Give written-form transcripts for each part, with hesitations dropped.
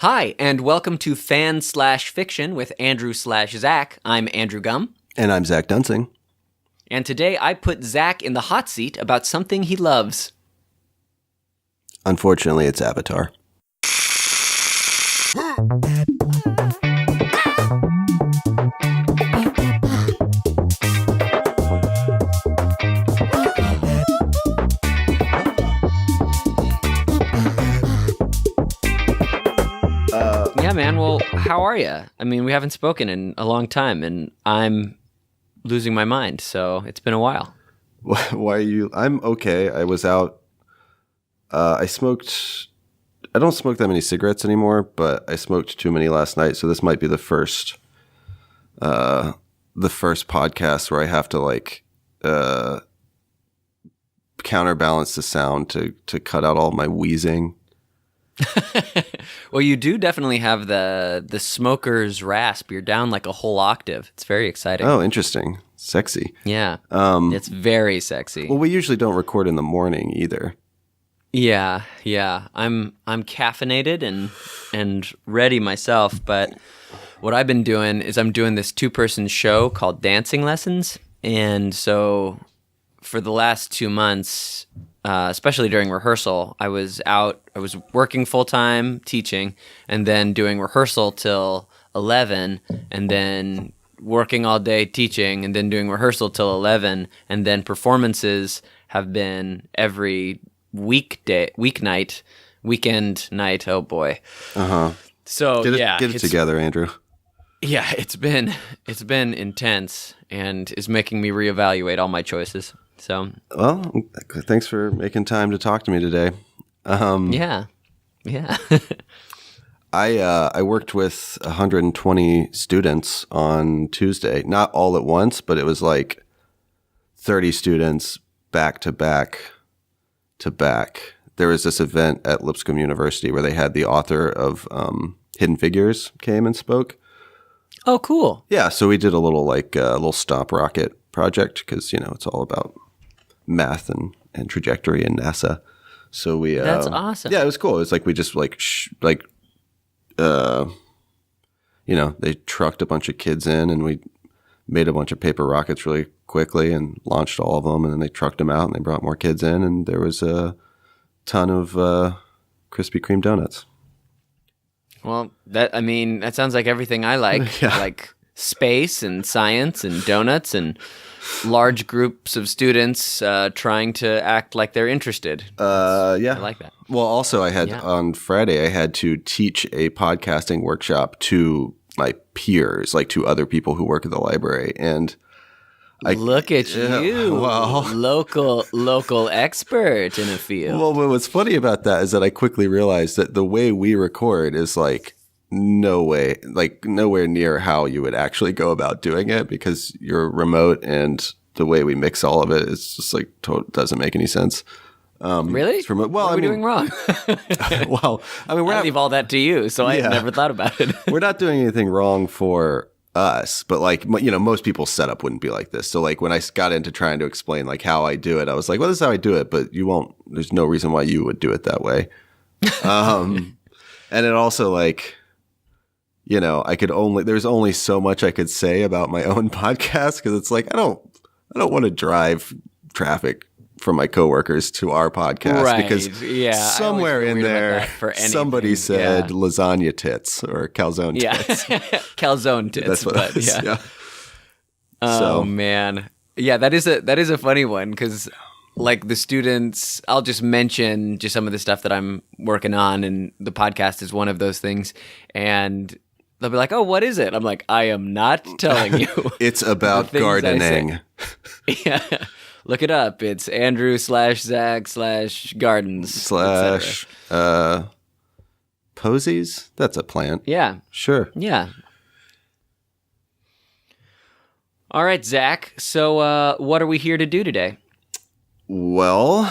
Hi, and welcome to Fan/Fiction with Andrew/Zach. I'm Andrew Gum. And I'm Zach Dunsing. And today I put Zach in the hot seat about something he loves. Unfortunately, it's Avatar. Yeah, man, well, how are you? I mean, we haven't spoken in a long time, and I'm losing my mind, so it's been a while. Why are you? I'm okay. I was out. I smoked. I don't smoke that many cigarettes anymore, but I smoked too many last night. So this might be the first podcast where I have to counterbalance the sound to cut out all my wheezing. Well, you do definitely have the smoker's rasp. You're down like a whole octave. It's very exciting. Oh, interesting. Sexy. Yeah. It's very sexy. Well, we usually don't record in the morning either. Yeah. I'm caffeinated and ready myself, but what I've been doing is I'm doing this 2-person show called Dancing Lessons, and so for the last 2 months, especially during rehearsal, I was working full-time teaching and then doing rehearsal till 11 and then working all day teaching and then doing rehearsal till 11, and then performances have been every weekend night. Oh boy. Uh-huh. So get it together, Andrew. Yeah, it's been intense and is making me reevaluate all my choices. So, well, thanks for making time to talk to me today. Yeah. I worked with 120 students on Tuesday, not all at once, but it was like 30 students back to back to back. There was this event at Lipscomb University where they had the author of Hidden Figures came and spoke. Oh, cool. Yeah, so we did a little stop rocket project because, it's all about math and trajectory in NASA. So that's awesome. Yeah, it was cool. It was like we just they trucked a bunch of kids in and we made a bunch of paper rockets really quickly and launched all of them, and then they trucked them out and they brought more kids in, and there was a ton of Krispy Kreme donuts. Well, that sounds like everything I like. Yeah. Like space and science and donuts and large groups of students trying to act like they're interested. Yeah. I like that. Well, also on Friday, I had to teach a podcasting workshop to my peers, like to other people who work at the library. And look at you, well, local expert in a field. Well, what's funny about that is that I quickly realized that the way we record is nowhere near how you would actually go about doing it, because you're remote and the way we mix all of it is just doesn't make any sense. Really? Well, what are we doing wrong? Well, I leave all that to you, so I never thought about it. We're not doing anything wrong for us, but most people's setup wouldn't be like this. So when I got into trying to explain how I do it, I was like, well, this is how I do it, but there's no reason why you would do it that way. And it also there's only so much I could say about my own podcast, because it's I don't want to drive traffic from my coworkers to our podcast, right? Because somewhere in there somebody said lasagna tits or calzone tits. Calzone tits. That's what it is. Yeah. Oh man, yeah, that is a funny one, because the students, I'll just mention some of the stuff that I'm working on, and the podcast is one of those things, and they'll be like, "Oh, what is it?" I'm like, "I am not telling you." It's about gardening. Yeah. Look it up. It's Andrew/Zach/gardens / posies. That's a plant. Yeah. Sure. Yeah. All right, Zach. So what are we here to do today? Well,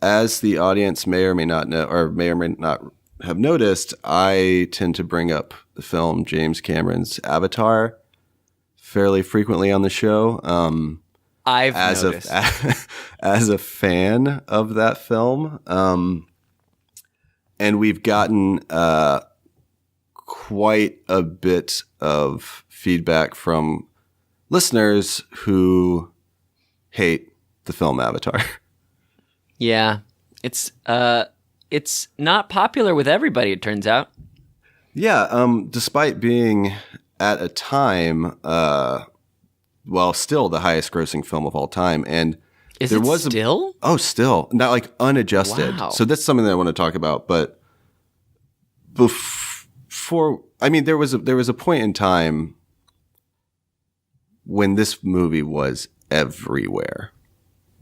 as the audience may or may not know, or may not have noticed, I tend to bring up the film James Cameron's Avatar fairly frequently on the show. I've noticed. As a fan of that film, and we've gotten quite a bit of feedback from listeners who hate the film Avatar. Yeah. It's not popular with everybody, it turns out. Yeah, despite being at a time, still the highest grossing film of all time. And Is it still? Still. Not like unadjusted. Wow. So that's something that I want to talk about. But before, I mean, there was a point in time when this movie was everywhere.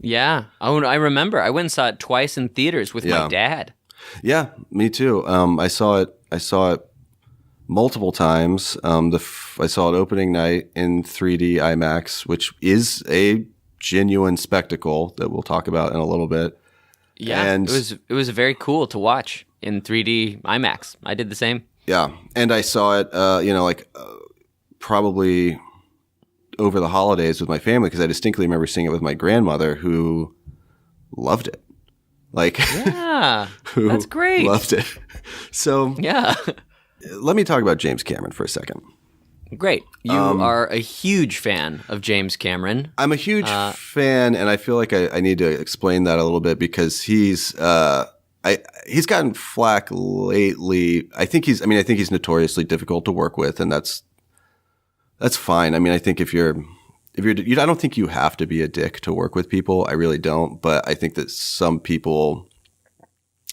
Yeah. I remember. I went and saw it twice in theaters with my dad. Yeah, me too. I saw it multiple times. I saw it opening night in 3D IMAX, which is a genuine spectacle that we'll talk about in a little bit. Yeah, and it was very cool to watch in 3D IMAX. I did the same. Yeah, and I saw it, probably over the holidays with my family because I distinctly remember seeing it with my grandmother who loved it. Like, yeah, that's great. Loved it. So yeah, let me talk about James Cameron for a second. Great. You are a huge fan of James Cameron. I'm a huge fan, and I feel like I need to explain that a little bit because he's gotten flack lately. I think he's notoriously difficult to work with, and that's fine. I mean, I think if you're I don't think you have to be a dick to work with people. I really don't. But I think that some people,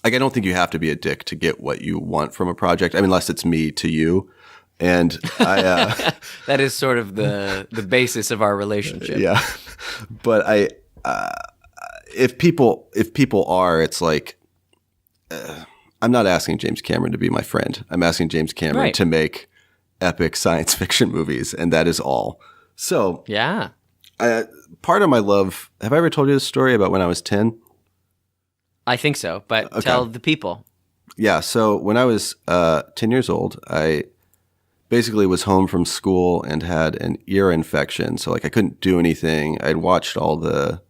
like, I don't think you have to be a dick to get what you want from a project. I mean, unless it's me to you. And I, that is sort of the basis of our relationship. Yeah. But if people are, it's like, I'm not asking James Cameron to be my friend. I'm asking James Cameron to make epic science fiction movies. And that is all. So yeah, part of my love. Have I ever told you this story about when I was 10? I think so, but tell the people. Yeah. So when I was 10 years old, I basically was home from school and had an ear infection. So like I couldn't do anything. I'd watched all the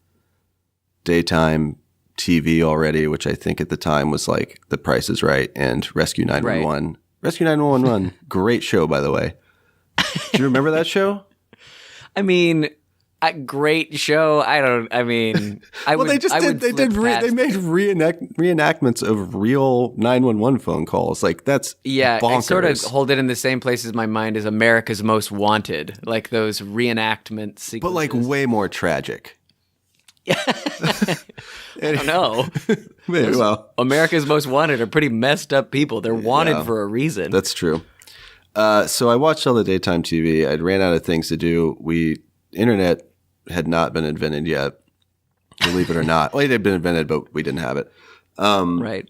daytime TV already, which I think at the time was like The Price is Right and Rescue 911. Right. Rescue 911, great show, by the way. Do you remember that show? I mean, a great show. They made reenactments of real 911 phone calls. Like that's bonkers. I sort of hold it in the same place as my mind as America's Most Wanted, like those reenactment sequences. But like way more tragic. I don't know. Maybe, well, America's Most Wanted are pretty messed up people. They're wanted for a reason. That's true. So I watched all the daytime TV. I'd ran out of things to do. Internet had not been invented yet, believe it or not. Well, it had been invented, but we didn't have it. Right.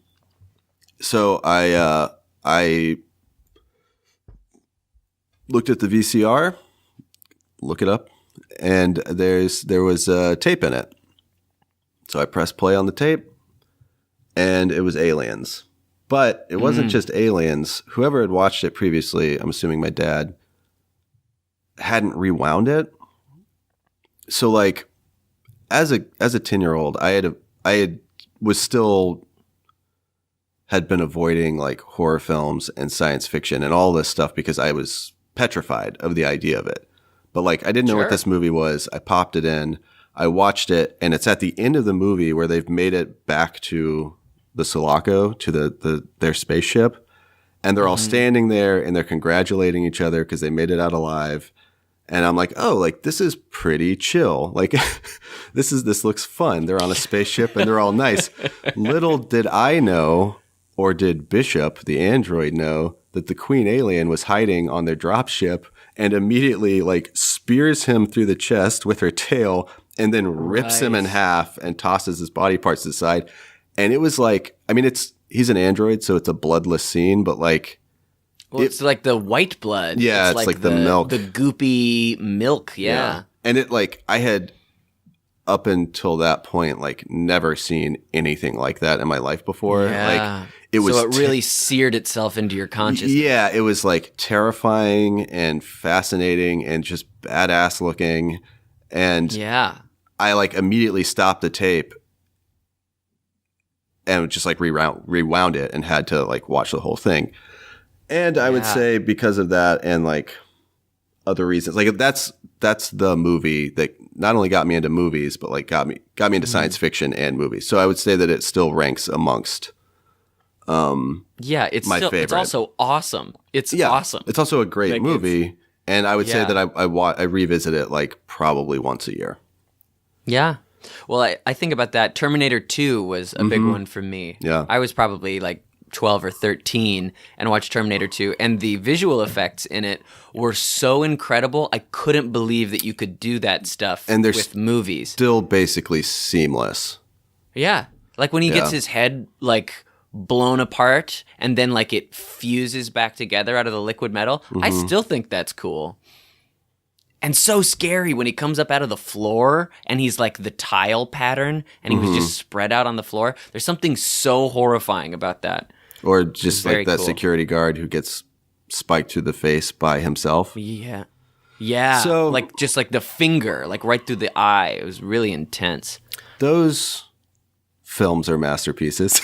So I looked at the VCR, look it up, and there was a tape in it. So I pressed play on the tape, and it was Aliens. But it wasn't just Aliens. Whoever had watched it previously, I'm assuming my dad, hadn't rewound it. So like as a 10-year-old, had been avoiding like horror films and science fiction and all this stuff because I was petrified of the idea of it. But like I didn't know what this movie was. I popped it in, I watched it, and it's at the end of the movie where they've made it back to the Sulaco, to their spaceship, and they're all standing there and they're congratulating each other because they made it out alive. And I'm like, oh, like this is pretty chill. Like this looks fun. They're on a spaceship and they're all nice. Little did I know, or did Bishop, the android, know that the queen alien was hiding on their dropship and immediately like spears him through the chest with her tail and then rips him in half and tosses his body parts to the side. And it was like, I mean, he's an android, so it's a bloodless scene, but like, well, it's like the white blood. Yeah, it's like the milk. The goopy milk, yeah. And it like, I had up until that point, like never seen anything like that in my life before. Yeah. Like it was. So it really seared itself into your consciousness. Yeah, it was like terrifying and fascinating and just badass looking. And I like immediately stopped the tape and just like rewound it and had to like watch the whole thing. And I would say because of that and like other reasons, like that's the movie that not only got me into movies, but like got me into science fiction and movies. So I would say that it still ranks amongst it's my favorite. It's also awesome. It's awesome. It's also a great movie, and I would say that I revisit it like probably once a year. Yeah. Well, I think about that. Terminator 2 was a big one for me. Yeah. I was probably like 12 or 13 and watched Terminator 2, and the visual effects in it were so incredible. I couldn't believe that you could do that stuff with movies. Still basically seamless. Yeah. Like when he gets his head like blown apart and then like it fuses back together out of the liquid metal. I still think that's cool. And so scary when he comes up out of the floor and he's like the tile pattern and he was just spread out on the floor. There's something so horrifying about that. Or just like that security guard who gets spiked through the face by himself. Yeah. Yeah. So, like just like the finger, like right through the eye. It was really intense. Those films are masterpieces.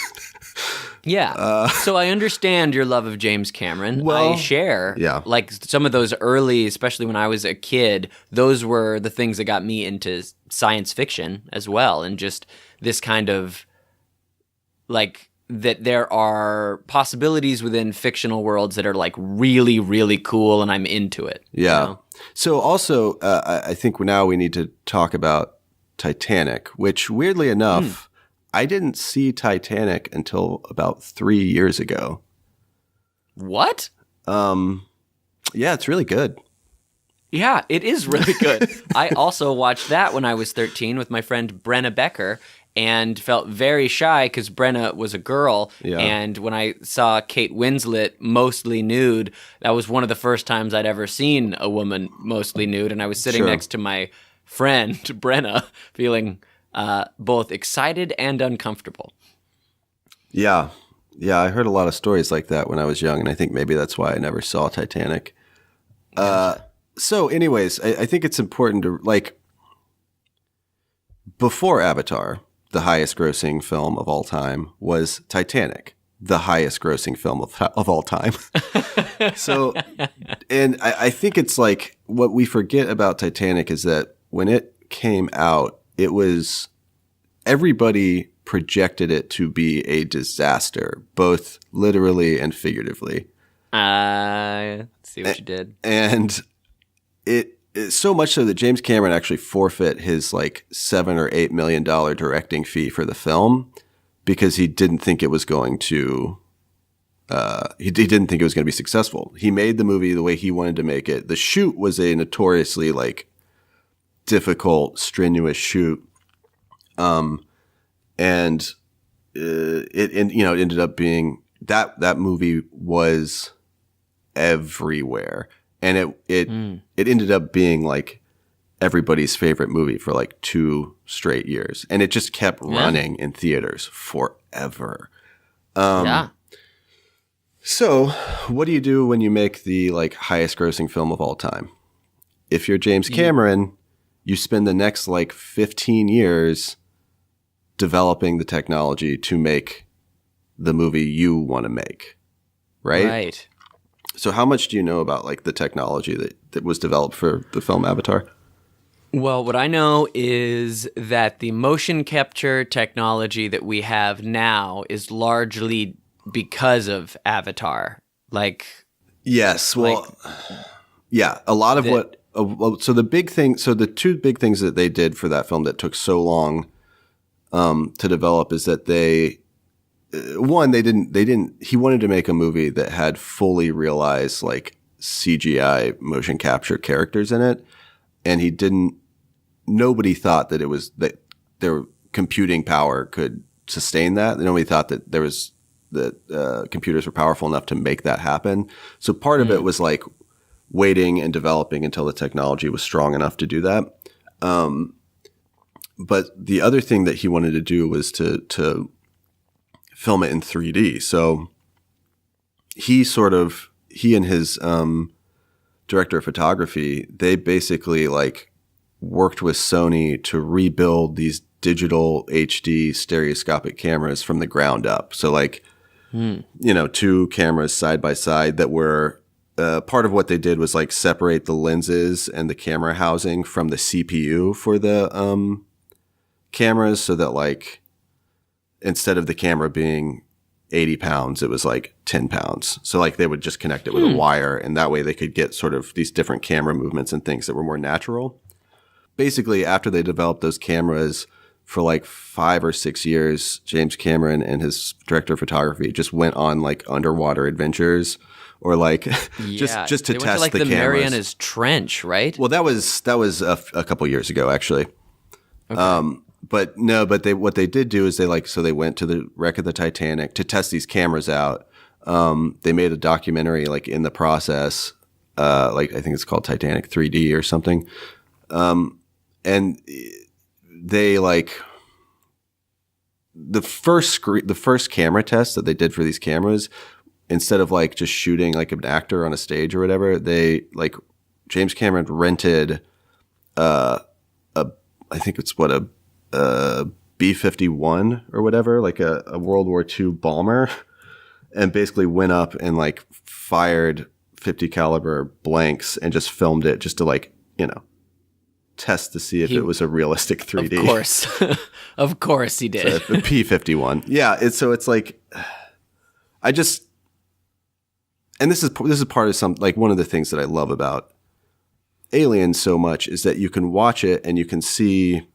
Yeah. So I understand your love of James Cameron. Well, I share. Yeah. Like some of those early, especially when I was a kid, those were the things that got me into science fiction as well. And just this kind of like that there are possibilities within fictional worlds that are like really, really cool and I'm into it. Yeah. You know? So also, I think now we need to talk about Titanic, which weirdly enough, I didn't see Titanic until about 3 years ago. What? Yeah, it's really good. Yeah, it is really good. I also watched that when I was 13 with my friend Brenna Becker and felt very shy because Brenna was a girl. Yeah. And when I saw Kate Winslet mostly nude, that was one of the first times I'd ever seen a woman mostly nude. And I was sitting next to my friend Brenna feeling both excited and uncomfortable. Yeah. Yeah, I heard a lot of stories like that when I was young, and I think maybe that's why I never saw Titanic. So anyways, I think it's important to, like, before Avatar, the highest grossing film of all time was Titanic, the highest grossing film of all time. So, and I think it's like, what we forget about Titanic is that when it came out, it was, everybody projected it to be a disaster, both literally and figuratively. See what you did. And it so much so that James Cameron actually forfeit his like $7 or $8 million directing fee for the film because he didn't think it was going to. He didn't think it was going to be successful. He made the movie the way he wanted to make it. The shoot was a notoriously like difficult, strenuous shoot. And it ended up being that movie was everywhere, and it ended up being like everybody's favorite movie for like 2 straight years, and it just kept running in theaters forever. So what do you do when you make the like highest grossing film of all time? If you're James Cameron, you spend the next like 15 years developing the technology to make the movie you want to make, right? Right. So how much do you know about like the technology that was developed for the film Avatar? Well, what I know is that the motion capture technology that we have now is largely because of Avatar. Like, yes, well, yeah, a lot of so the big thing, so the 2 big things that they did for that film that took so long to develop is that he wanted to make a movie that had fully realized like CGI motion capture characters in it. And nobody thought that their computing power could sustain that. Nobody thought that computers were powerful enough to make that happen. So part of it was like waiting and developing until the technology was strong enough to do that. But the other thing that he wanted to do was to film it in 3D. So he and his director of photography, they basically like worked with Sony to rebuild these digital HD stereoscopic cameras from the ground up. So like, two cameras side by side that were part of what they did was like separate the lenses and the camera housing from the CPU for the cameras, so that like instead of the camera being 80 pounds, it was like 10 pounds. So like they would just connect it with a wire, and that way they could get sort of these different camera movements and things that were more natural. Basically, after they developed those cameras for like 5 or 6 years, James Cameron and his director of photography just went on like underwater adventures, or like just to they test went to, like, the the cameras. Marianas Trench, right? Well, that was a couple years ago, actually. Okay. But what they did do is they went to the wreck of the Titanic to test these cameras out. They made a documentary like in the process, like I think it's called Titanic 3D or something. And they like the first camera test that they did for these cameras, instead of like just shooting like an actor on a stage or whatever, they like James Cameron rented I think it's a B-51 or whatever, like a World War II bomber, and basically went up and like fired 50 caliber blanks and just filmed it just to like, test to see if it was a realistic 3D. Of course. Of course he did. So, the P-51. Yeah. It's like, and this is part of one of the things that I love about Alien so much is that you can watch it and you can see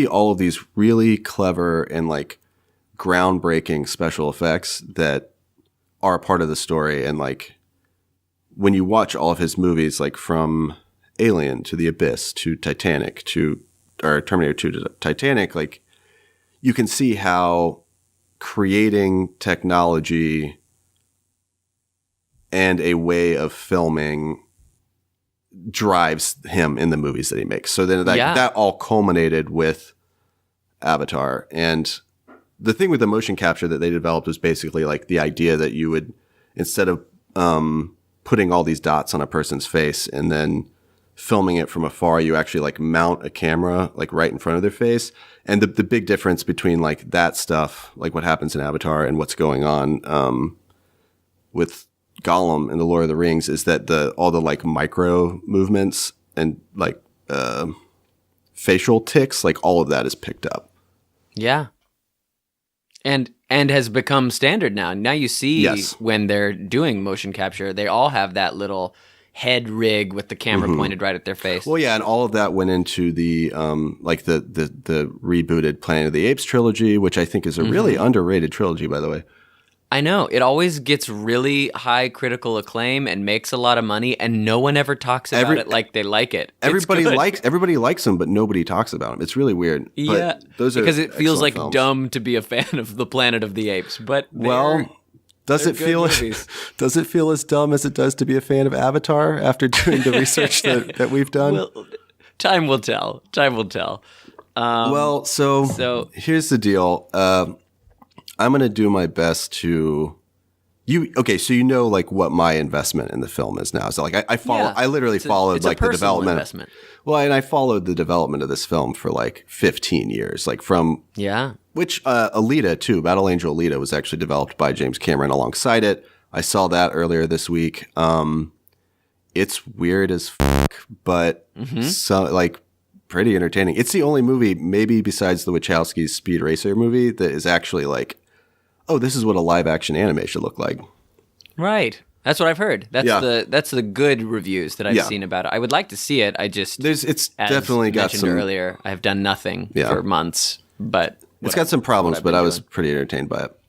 all of these really clever and like groundbreaking special effects that are a part of the story. And like when you watch all of his movies, like from Alien to The Abyss to Titanic or Terminator 2 to Titanic, like you can see how creating technology and a way of filming drives him in the movies that he makes. So then that all culminated with Avatar. And the thing with the motion capture that they developed was basically like the idea that you would, instead of putting all these dots on a person's face and then filming it from afar, you actually like mount a camera like right in front of their face. And the big difference between like that stuff, like what happens in Avatar and what's going on with Gollum in the Lord of the Rings, is that all the like micro movements and like facial tics, like all of that is picked up. Yeah. And has become standard now. Now you see when they're doing motion capture, they all have that little head rig with the camera pointed right at their face. Well, yeah, and all of that went into the like the rebooted Planet of the Apes trilogy, which I think is a really underrated trilogy, by the way. I know. It always gets really high critical acclaim and makes a lot of money, and no one ever talks about it like they like it. Everybody likes them, but nobody talks about them. It's really weird. Yeah, but those because it feels like films. dumb to be a fan of the Planet of the Apes. But does it feel as dumb as it does to be a fan of Avatar after doing the research that we've done? Well, time will tell. Time will tell. So here's the deal. I'm going to do my best to so like what my investment in the film is now. So like I literally followed like the development investment. Well, and I followed the development of this film for like 15 years, like from which Alita too, Battle Angel Alita was actually developed by James Cameron alongside it. I saw that earlier this week. It's weird as fuck, but so like pretty entertaining. It's the only movie, maybe besides the Wachowskis' Speed Racer movie, that is actually like, oh, this is what a live action anime should look like. Right. That's what I've heard. That's the good reviews that I've seen about it. I would like to see it. It's definitely got some earlier. I have done nothing for months, but it's got some problems, but I was pretty entertained by it.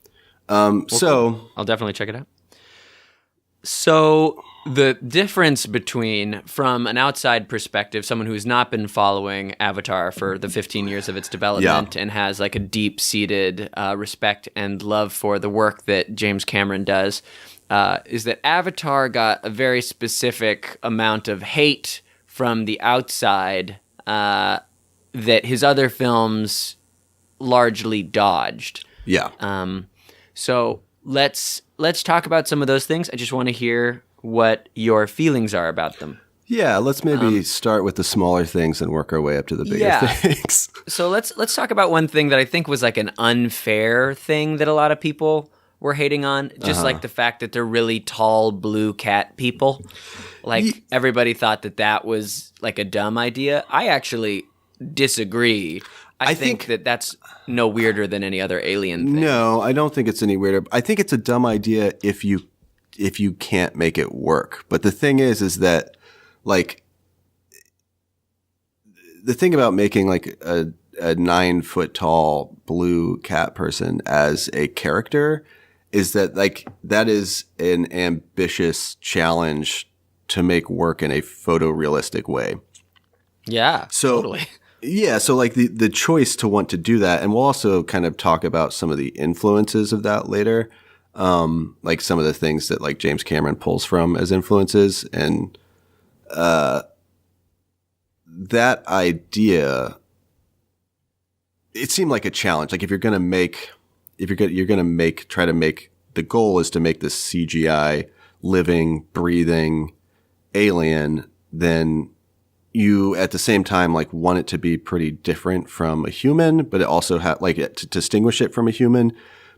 Cool. I'll definitely check it out. So the difference between, from an outside perspective, someone who's not been following Avatar for the 15 years of its development and has like a deep-seated respect and love for the work that James Cameron does, is that Avatar got a very specific amount of hate from the outside that his other films largely dodged. Yeah. So let's talk about some of those things. I just want to hear what your feelings are about them. Yeah, let's maybe start with the smaller things and work our way up to the bigger things. So let's talk about one thing that I think was like an unfair thing that a lot of people were hating on, just like the fact that they're really tall blue cat people. Like everybody thought that was like a dumb idea. I actually disagree. I think that that's no weirder than any other alien thing. No, I don't think it's any weirder. I think it's a dumb idea if you can't make it work. But the thing is that like the thing about making like a 9 foot tall blue cat person as a character is that like that is an ambitious challenge to make work in a photorealistic way. Yeah, so, totally. Yeah, so like the choice to want to do that, and we'll also kind of talk about some of the influences of that later, like some of the things that like James Cameron pulls from as influences, and that idea, it seemed like a challenge. Like if you're gonna try to make the goal is to make this CGI living, breathing alien, then you at the same time like want it to be pretty different from a human, but it also to distinguish it from a human,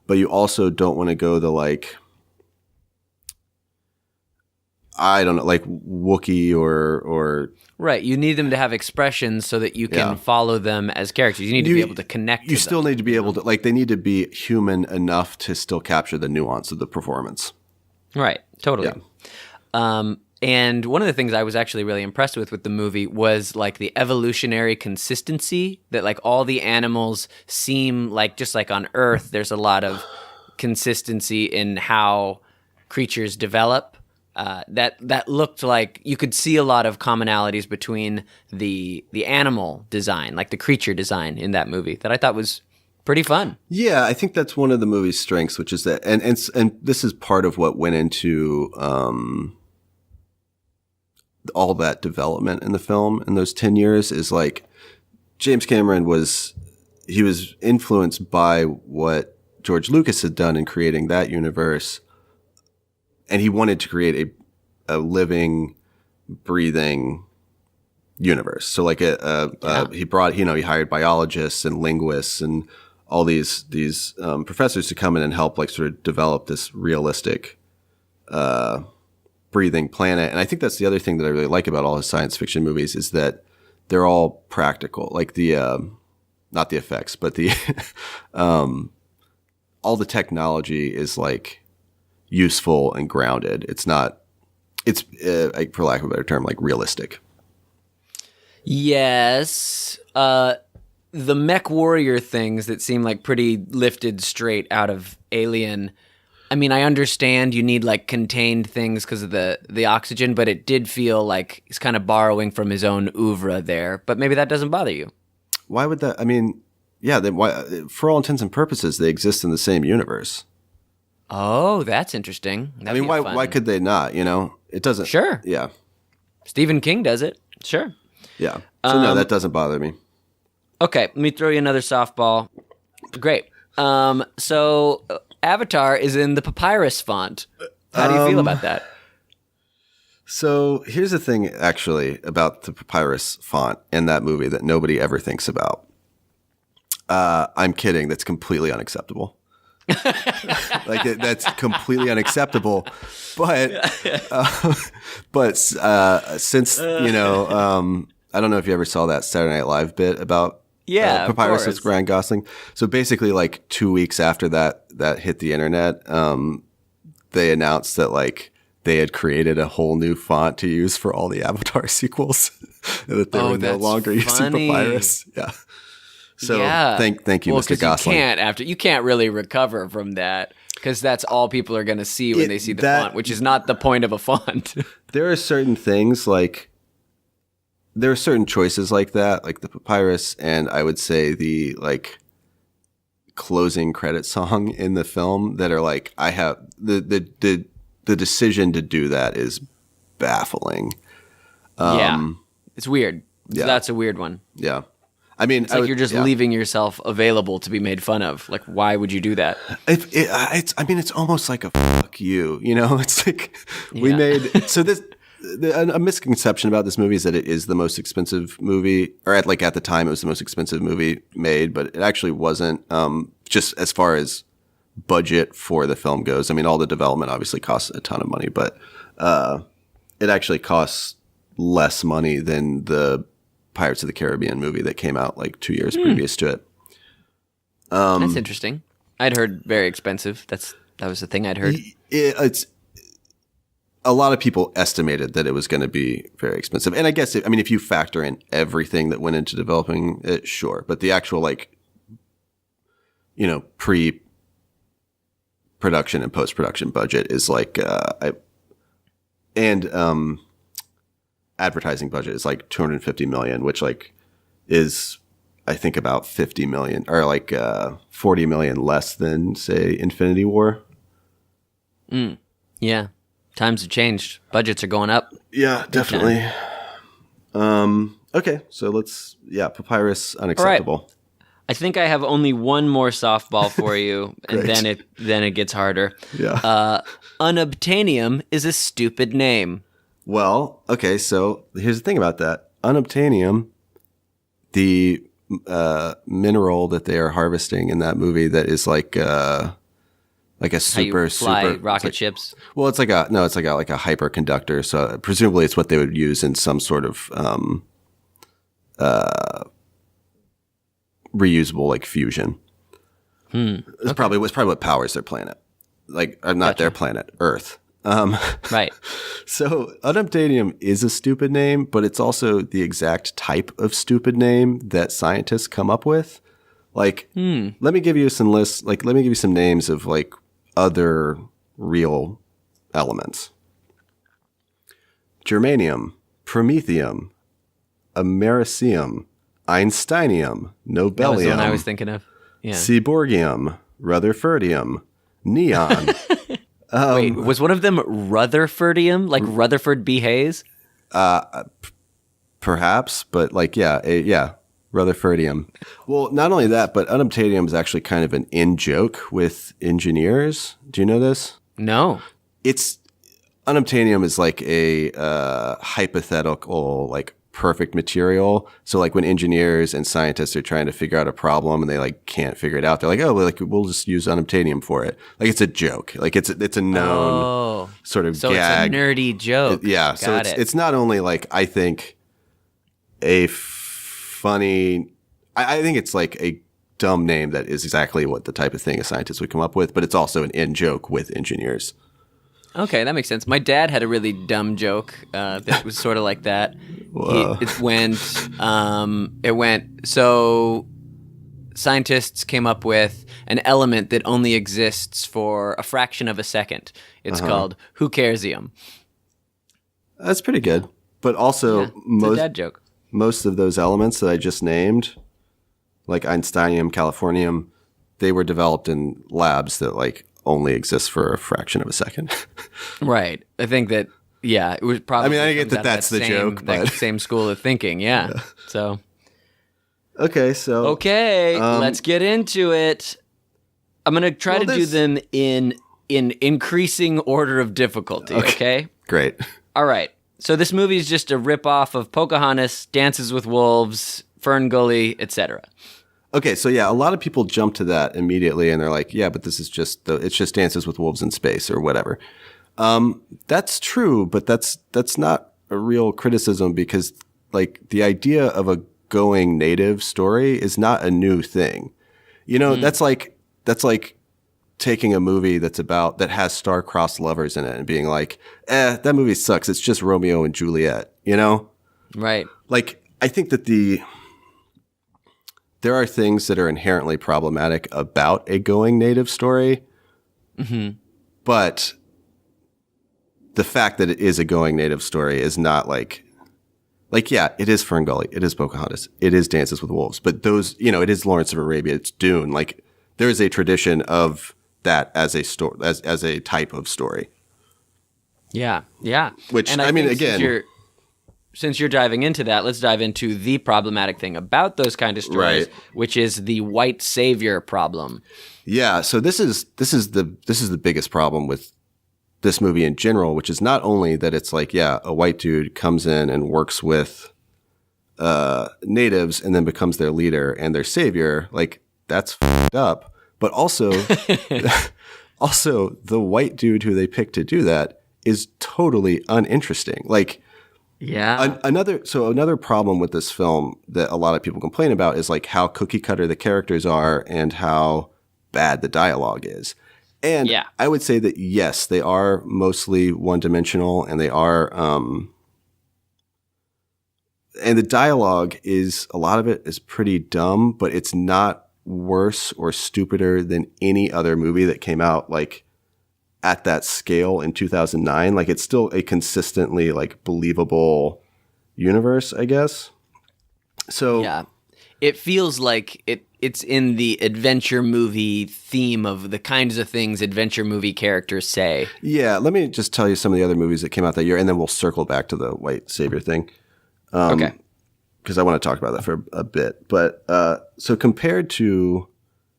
but you also don't want to go the like, I don't know, like Wookiee or right. You need them to have expressions so that you can follow them as characters. You need to be able to connect. You still need to be able to like they need to be human enough to still capture the nuance of the performance. Right. Totally. Yeah. And one of the things I was actually really impressed with the movie was like the evolutionary consistency that like all the animals seem like, just like on Earth, there's a lot of consistency in how creatures develop. That looked like you could see a lot of commonalities between the animal design, like the creature design in that movie, that I thought was pretty fun. Yeah, I think that's one of the movie's strengths, which is that, and this is part of what went into all that development in the film in those 10 years is like James Cameron was influenced by what George Lucas had done in creating that universe. And he wanted to create a living, breathing universe. So like he hired biologists and linguists and all these professors to come in and help like sort of develop this realistic breathing planet. And I think that's the other thing that I really like about all his science fiction movies is that they're all practical. Like the not the effects, but the all the technology is like useful and grounded. It's for lack of a better term, like realistic. Yes. The mech warrior things that seem like pretty lifted straight out of Alien. I mean, I understand you need like contained things because of the oxygen, but it did feel like he's kind of borrowing from his own oeuvre there. But maybe that doesn't bother you. Why would that? I mean, yeah, for all intents and purposes, they exist in the same universe. Oh, that's interesting. That'd why could they not? You know, it doesn't. Sure. Yeah. Stephen King does it. Sure. Yeah. So no, that doesn't bother me. Okay, let me throw you another softball. Great. So Avatar is in the papyrus font. How do you feel about that? So here's the thing, actually, about the papyrus font in that movie that nobody ever thinks about. I'm kidding. That's completely unacceptable. That's completely unacceptable. But since I don't know if you ever saw that Saturday Night Live bit about papyrus with Ryan Gosling. So basically, like 2 weeks after that hit the internet, they announced that like they had created a whole new font to use for all the Avatar sequels, and that they were no longer using papyrus. Yeah. So thank you, Mr. Gosling. You can't really recover from that because that's all people are going to see when they see the font, which is not the point of a font. There are certain things there are certain choices like that, like the papyrus, and I would say the like closing credit song in the film that are like I have the decision to do that is baffling. It's weird. Yeah. That's a weird one. Yeah. I mean, it's like you're just leaving yourself available to be made fun of. Like, why would you do that? It's almost like a fuck you. You know, it's like we made so this. a misconception about this movie is that it is the most expensive movie, or at the time it was the most expensive movie made, but it actually wasn't. Just as far as budget for the film goes, I mean, all the development obviously costs a ton of money, but it actually costs less money than the Pirates of the Caribbean movie that came out like 2 years previous to it. That's interesting. I'd heard very expensive. That was the thing I'd heard. It's a lot of people estimated that it was going to be very expensive, and I guess if you factor in everything that went into developing it, sure. But the actual pre-production and post-production budget is advertising budget is like $250 million, which is I think about 50 million or 40 million less than say Infinity War. Yeah. Times have changed. Budgets are going up. Yeah, definitely. Okay, so Papyrus unacceptable. Right. I think I have only one more softball for you, and then it gets harder. Yeah. Unobtainium is a stupid name. Well, okay, so here's the thing about that. Unobtainium, the mineral that they are harvesting in that movie that is like a super rocket ships. Well, it's like a hyperconductor. So presumably it's what they would use in some sort of reusable fusion. It's probably what powers their planet. Not their planet, Earth. Right. So unobtainium is a stupid name, but it's also the exact type of stupid name that scientists come up with. Let me give you some lists. Let me give you some names of other real elements. Germanium, promethium, americium, einsteinium, nobelium. That was the one I was thinking of. Yeah. Seaborgium, rutherfordium, neon. Wait, was one of them Rutherfordium, like Rutherford B. Hayes? Perhaps, but Rutherfordium. Well, not only that, but unobtainium is actually kind of an in-joke with engineers. Do you know this? No. Unobtainium is like a hypothetical, perfect material. So when engineers and scientists are trying to figure out a problem and they can't figure it out, they're like, oh, we'll just use unobtainium for it. It's a joke. It's a known sort of so gag. So it's a nerdy joke. Yeah. So it's not only I think a funny, I think it's a dumb name that is exactly what the type of thing a scientist would come up with, but it's also an in-joke with engineers. Okay, that makes sense. My dad had a really dumb joke that was sort of like that. It went, so scientists came up with an element that only exists for a fraction of a second. It's called who caresium. That's pretty good. But also, it's a dad joke. Most of those elements that I just named, like einsteinium, californium, they were developed in labs that only exist for a fraction of a second. Right. I think that, it was probably. I get that's the joke, but that same school of thinking. Yeah. So. Okay. Let's get into it. I'm gonna try to do them in increasing order of difficulty. Okay. Great. All right. So this movie is just a ripoff of Pocahontas, Dances with Wolves, Fern Gully, etc. Okay, so a lot of people jump to that immediately, and they're like, "Yeah, but this is it's just Dances with Wolves in space or whatever." That's true, but that's not a real criticism because the idea of a going native story is not a new thing. That's like taking a movie that has star-crossed lovers in it and being like, that movie sucks. It's just Romeo and Juliet, Right. I think that there are things that are inherently problematic about a going native story. Mm-hmm. But the fact that it is a going native story is not it is Fern Gully, it is Pocahontas, it is Dances with Wolves, but those, it is Lawrence of Arabia, it's Dune. There is a tradition of that as a story, as a type of story. Yeah. Which, and again, since you're diving into that, let's dive into the problematic thing about those kind of stories, right, which is the white savior problem. Yeah. So this is the biggest problem with this movie in general, which is not only that it's like, yeah, a white dude comes in and works with natives and then becomes their leader and their savior. Like, that's f***ed up. But also, also the white dude who they picked to do that is totally uninteresting. Like, Yeah. another problem with this film that a lot of people complain about is like how cookie cutter the characters are and how bad the dialogue is. And Yeah. I would say that yes, they are mostly one dimensional, and they are, and the dialogue is, a lot of it is pretty dumb, but it's not worse or stupider than any other movie that came out like at that scale in 2009. Like, it's still a consistently like believable universe, I guess. So Yeah. It feels like it's in the adventure movie theme of the kinds of things adventure movie characters say. yeah, let me just tell you some of the other movies that came out that year, and then we'll circle back to the white savior thing. Okay. Because I want to talk about that for a bit. But so compared to,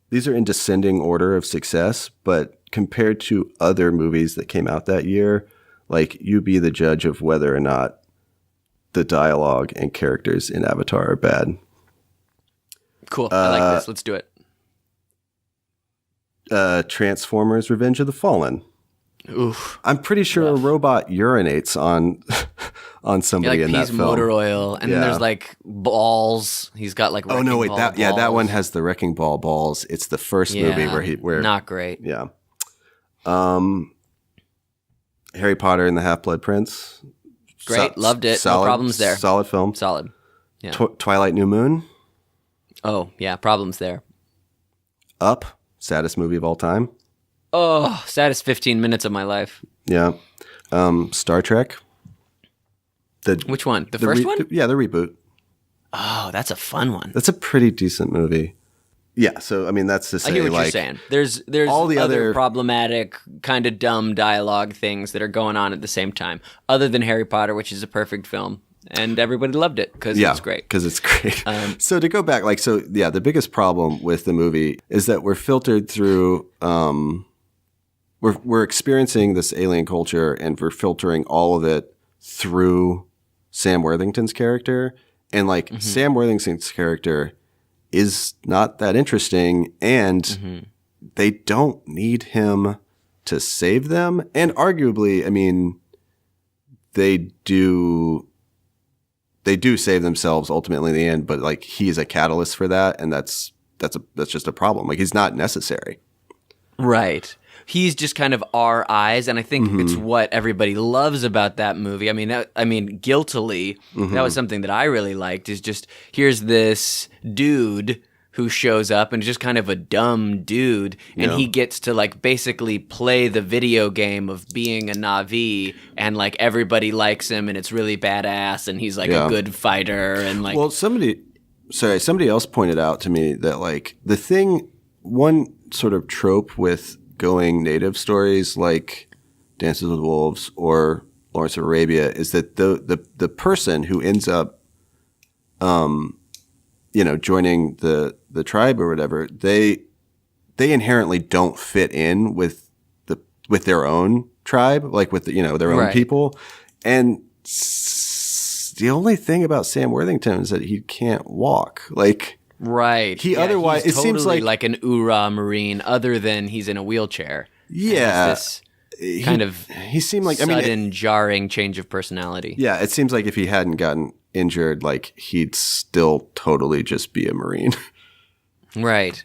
these are in descending order of success, but compared to other movies that came out that year, like, you be the judge of whether or not the dialogue and characters in Avatar are bad. Cool. I like this. Let's do it. Transformers: Revenge of the Fallen. Oof. I'm pretty sure a robot urinates on somebody Like in that peas film. motor oil, and then Yeah. there's like balls. He's got like Oh no, wait, wrecking that ball that one balls. has the wrecking ball balls. It's the first movie where not great. yeah. Harry Potter and the Half-Blood Prince. Great, loved it. No problems there. Solid film. Solid. Yeah. Twilight New Moon. Oh yeah, problems there. Up, saddest movie of all time. Oh, saddest 15 minutes of my life. Yeah. Star Trek. Which one? The first one? Yeah, the reboot. Oh, that's a fun one. That's a pretty decent movie. Yeah, so I mean, that's to say, I hear what like, you're saying. There's all the other problematic, kind of dumb dialogue things that are going on at the same time, other than Harry Potter, which is a perfect film, and everybody loved it because it's great. Because it's great. So to go back, like, so yeah, the biggest problem with the movie is that we're filtered through. We're experiencing this alien culture, and we're filtering all of it through Sam Worthington's character, and like Sam Worthington's character is not that interesting, and they don't need him to save them. And arguably, I mean, they do save themselves ultimately in the end, but like, he is a catalyst for that, and that's just a problem. Like, he's not necessary. Right. He's just kind of our eyes, and I think it's what everybody loves about that movie. I mean, guiltily, that was something that I really liked. Is just, here's this dude who shows up and just kind of a dumb dude, and he gets to like basically play the video game of being a Na'vi, and like everybody likes him, and it's really badass, and he's like a good fighter, and like. Well, somebody else pointed out to me that like one sort of trope with going native stories like Dances with Wolves or Lawrence of Arabia is that the person who ends up joining the tribe or whatever, they inherently don't fit in with their own tribe, like with their own people. And the only thing about Sam Worthington is that he can't walk. Like, right. Otherwise, he's it seems totally like an Ura Marine, other than he's in a wheelchair. Yeah. This kind of he seemed like, sudden, jarring change of personality. Yeah, it seems like if he hadn't gotten injured, like, he'd still totally just be a Marine. Right.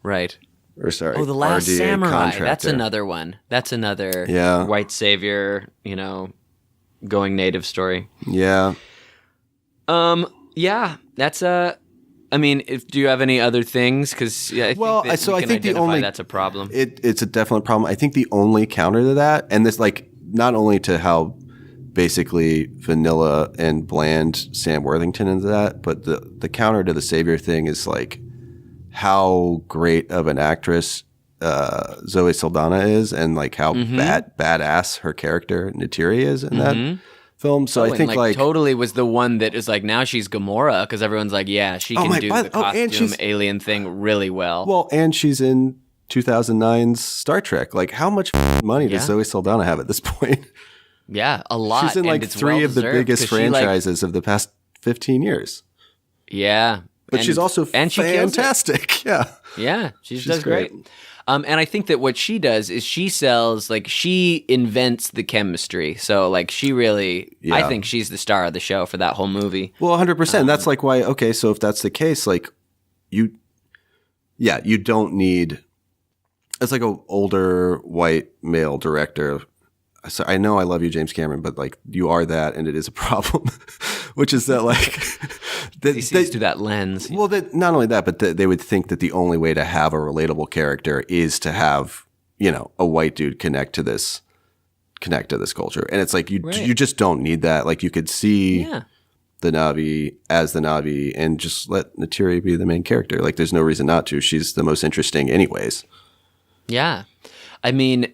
Or sorry. Oh, The Last RDA Samurai. contractor. That's another one. That's another white savior, going native story. Yeah. Yeah, that's I mean, do you have any other things? Because I think the only that's a problem. It's a definite problem. I think the only counter to that, and this, like, not only to how basically vanilla and bland Sam Worthington is that, but the counter to the savior thing is like how great of an actress Zoe Saldana is, and like how badass her character Neytiri is in that film. So I think like totally was the one that is like, now she's Gamora, because everyone's like, yeah, she can do the costume alien thing really well. Well, and she's in 2009's Star Trek. Like, how much money does Zoe Saldana have at this point? Yeah, a lot. She's in like three of the biggest franchises of the past 15 years. Yeah. But she's also fantastic. Yeah. Yeah, she does great. And I think that what she does is she sells, like, she invents the chemistry. So, like, she really, I think she's the star of the show for that whole movie. Well, 100%. That's like why, okay, so if that's the case, like, you don't need, it's like an older white male director. So I know I love you, James Cameron, but like you are that, and it is a problem, which is that like he sees through that lens. Well, not only that, but they would think that the only way to have a relatable character is to have, you know, a white dude connect to this culture, and it's like you just don't need that. Like you could see the Na'vi as the Na'vi, and just let Neytiri be the main character. Like there's no reason not to. She's the most interesting, anyways. Yeah, I mean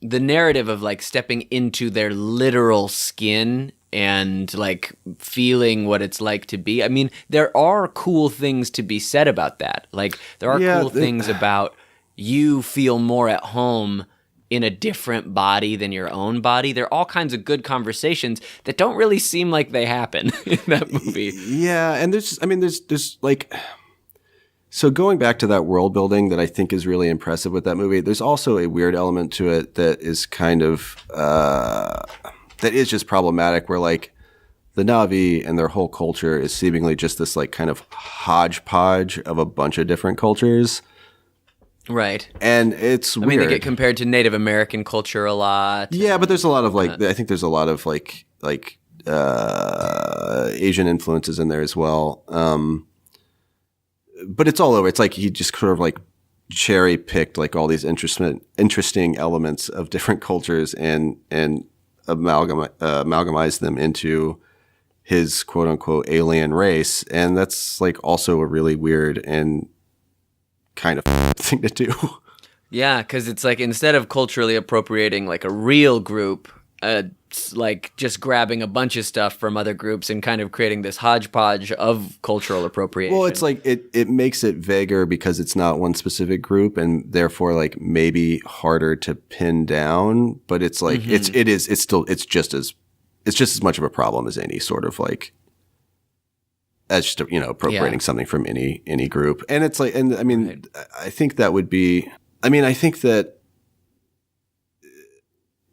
the narrative of like stepping into their literal skin and like feeling what it's like to be. I mean, there are cool things to be said about that. Like there are cool things about you feel more at home in a different body than your own body. There are all kinds of good conversations that don't really seem like they happen in that movie. Yeah, and there's like, so going back to that world building that I think is really impressive with that movie, there's also a weird element to it that is kind of that is just problematic, where like the Na'vi and their whole culture is seemingly just this like kind of hodgepodge of a bunch of different cultures. Right. And it's weird. I mean, they get compared to Native American culture a lot. Yeah, but there's a lot of like, I think there's a lot of like Asian influences in there as well. But it's all over. It's like he just sort of like cherry picked like all these interesting elements of different cultures and amalgamized them into his quote unquote alien race. And that's like also a really weird and kind of thing to do. Yeah, because it's like instead of culturally appropriating like a real group, like just grabbing a bunch of stuff from other groups and kind of creating this hodgepodge of cultural appropriation. Well, it's like it makes it vaguer because it's not one specific group, and therefore like maybe harder to pin down. But it's like it's just as much of a problem as any sort of like as just, you know, appropriating something from any group. And it's like, and I mean, I think that would be. I mean, I think that.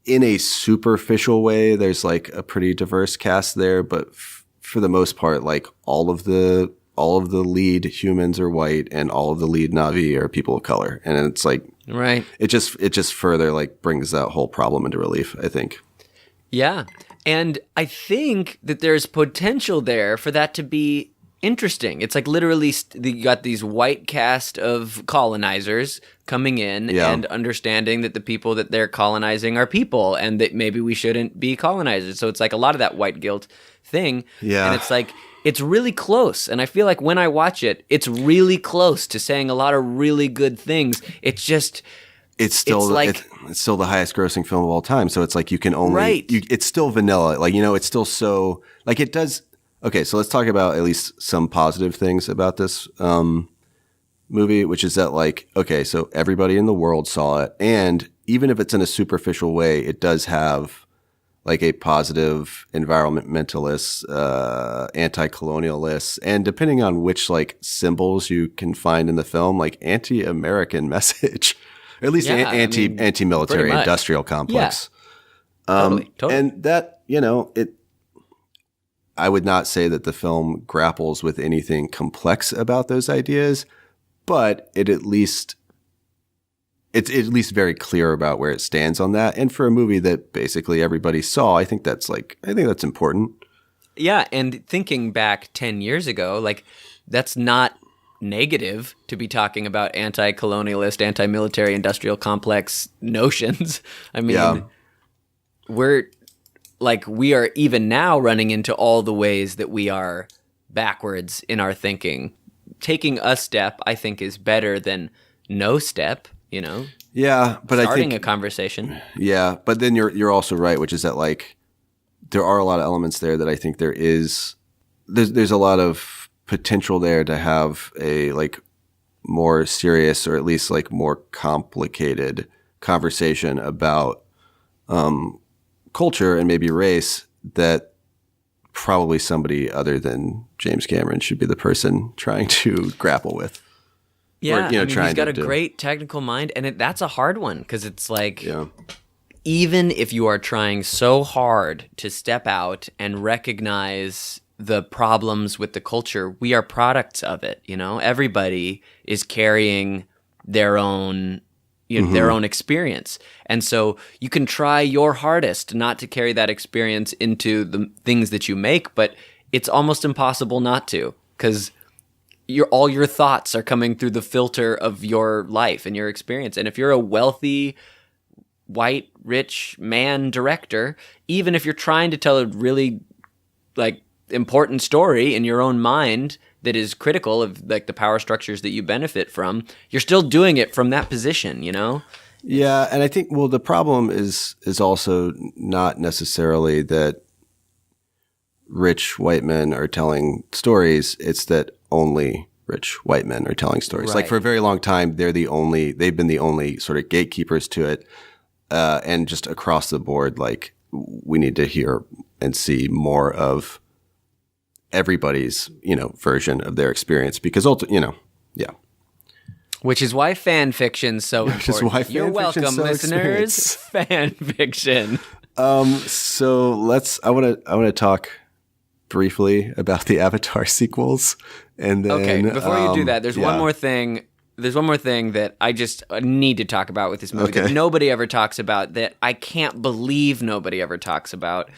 In a superficial way, there's like a pretty diverse cast there, but for the most part, like all of the lead humans are white, and all of the lead Na'vi are people of color, and it's like it just further like brings that whole problem into relief, I think. Yeah, and I think that there's potential there for that to be interesting. It's like literally you got these white cast of colonizers coming in and understanding that the people that they're colonizing are people, and that maybe we shouldn't be colonizers. So it's like a lot of that white guilt thing. Yeah. And it's like, it's really close. And I feel like when I watch it, it's really close to saying a lot of really good things. It's just... It's still the highest grossing film of all time. So it's like you can only... it's still vanilla. Like, you know, it's still so... Like it does... Okay, so let's talk about at least some positive things about this movie, which is that like, okay, so everybody in the world saw it, and even if it's in a superficial way, it does have like a positive environmentalist, anti-colonialist, and depending on which like symbols you can find in the film, like anti-American message, or at least anti-military industrial complex. Yeah. Totally. And that, you know, I would not say that the film grapples with anything complex about those ideas, but it's at least very clear about where it stands on that. And for a movie that basically everybody saw, I think that's important. Yeah, and thinking back 10 years ago, like that's not negative to be talking about anti-colonialist, anti-military industrial complex notions. I mean, we are even now running into all the ways that we are backwards in our thinking. Taking a step, I think, is better than no step, you know? Yeah, but starting a conversation. Yeah, but then you're also right, which is that like there are a lot of elements there that I think there's a lot of potential there to have a like more serious or at least like more complicated conversation about culture and maybe race, that probably somebody other than James Cameron should be the person trying to grapple with. Yeah, or, you know, he's got a great technical mind, and that's a hard one because it's like, even if you are trying so hard to step out and recognize the problems with the culture, we are products of it. You know, everybody is carrying their own, their own experience, and so you can try your hardest not to carry that experience into the things that you make, but it's almost impossible not to, because all your thoughts are coming through the filter of your life and your experience. And if you're a wealthy, white, rich man director, even if you're trying to tell a really like important story in your own mind that is critical of like the power structures that you benefit from, you're still doing it from that position, you know? Yeah, and I think, well, the problem is also not necessarily that rich white men are telling stories. It's that only rich white men are telling stories. Right. Like for a very long time, they've been the only sort of gatekeepers to it. And just across the board, like we need to hear and see more of everybody's, version of their experience, because yeah. Which is why fan fiction's so important. You're welcome, so listeners. Fan fiction. So I want to talk briefly about the Avatar sequels, and then okay. Before you do that, there's one more thing. There's one more thing that I just need to talk about with this movie that nobody ever talks about, that I can't believe nobody ever talks about,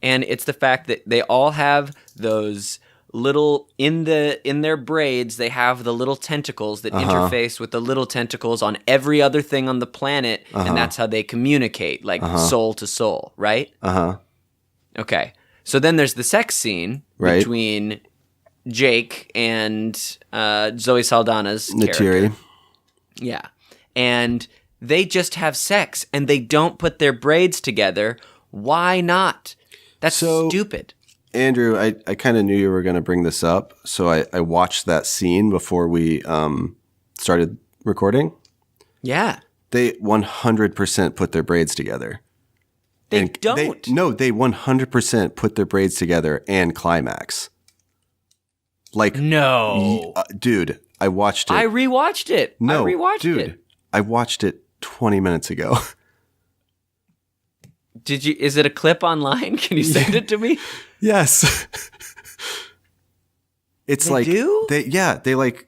and it's the fact that they all have those little in their braids. They have the little tentacles that interface with the little tentacles on every other thing on the planet, and that's how they communicate, like soul to soul, right? Okay. So then there's the sex scene between Jake and Zoe Saldana's character. Yeah. And they just have sex and they don't put their braids together. Why not? That's stupid. Andrew, I kind of knew you were going to bring this up, so I watched that scene before we started recording. Yeah. They 100% put their braids together. They don't. They 100% put their braids together and climax. Like, no. Dude, I watched it. I rewatched it. No, I rewatched dude, it. I watched it 20 minutes ago. Did you? Is it a clip online? Can you send it to me? Yes. It's they do? They like,